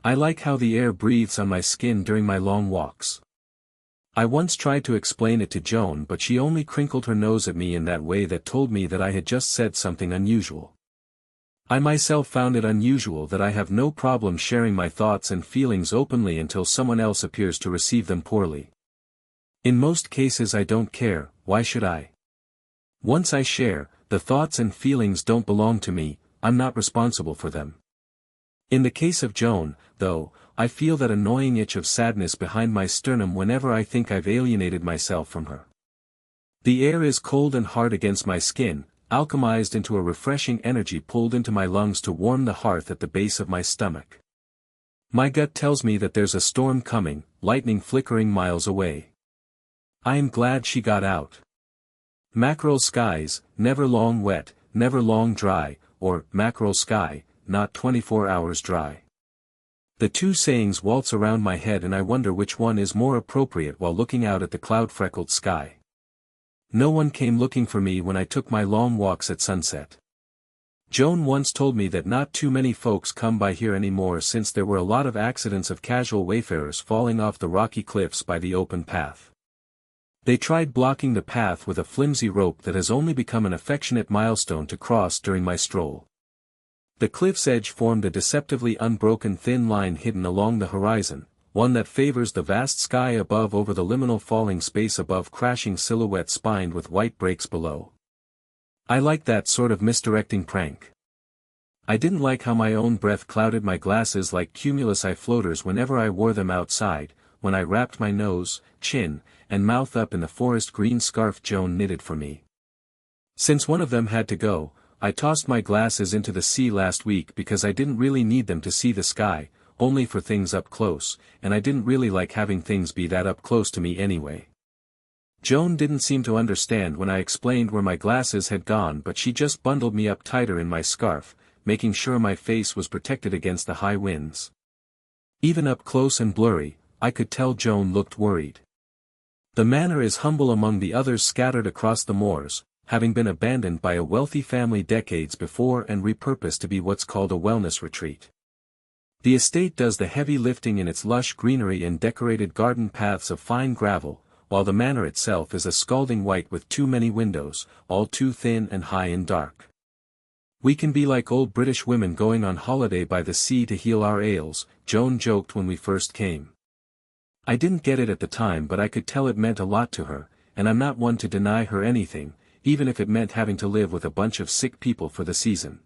I like how the air breathes on my skin during my long walks. I once tried to explain it to Joan, but she only crinkled her nose at me in that way that told me that I had just said something unusual. I myself found it unusual that I have no problem sharing my thoughts and feelings openly until someone else appears to receive them poorly. In most cases I don't care, why should I? Once I share, the thoughts and feelings don't belong to me, I'm not responsible for them. In the case of Joan, though, I feel that annoying itch of sadness behind my sternum whenever I think I've alienated myself from her. The air is cold and hard against my skin, alchemized into a refreshing energy pulled into my lungs to warm the hearth at the base of my stomach. My gut tells me that there's a storm coming, lightning flickering miles away. I am glad she got out. Mackerel skies, never long wet, never long dry, or mackerel sky, not 24 hours dry. The two sayings waltz around my head and I wonder which one is more appropriate while looking out at the cloud-freckled sky. No one came looking for me when I took my long walks at sunset. Joan once told me that not too many folks come by here anymore since there were a lot of accidents of casual wayfarers falling off the rocky cliffs by the open path. They tried blocking the path with a flimsy rope that has only become an affectionate milestone to cross during my stroll. The cliff's edge formed a deceptively unbroken thin line hidden along the horizon, one that favors the vast sky above over the liminal falling space above crashing silhouette spined with white breaks below. I like that sort of misdirecting prank. I didn't like how my own breath clouded my glasses like cumulus eye floaters whenever I wore them outside, when I wrapped my nose, chin, and mouth up in the forest green scarf Joan knitted for me. Since one of them had to go, I tossed my glasses into the sea last week because I didn't really need them to see the sky, only for things up close, and I didn't really like having things be that up close to me anyway. Joan didn't seem to understand when I explained where my glasses had gone, but she just bundled me up tighter in my scarf, making sure my face was protected against the high winds. Even up close and blurry, I could tell Joan looked worried. The manor is humble among the others scattered across the moors, having been abandoned by a wealthy family decades before and repurposed to be what's called a wellness retreat. The estate does the heavy lifting in its lush greenery and decorated garden paths of fine gravel, while the manor itself is a scalding white with too many windows, all too thin and high and dark. We can be like old British women going on holiday by the sea to heal our ails, Joan joked when we first came. I didn't get it at the time, but I could tell it meant a lot to her, and I'm not one to deny her anything, even if it meant having to live with a bunch of sick people for the season.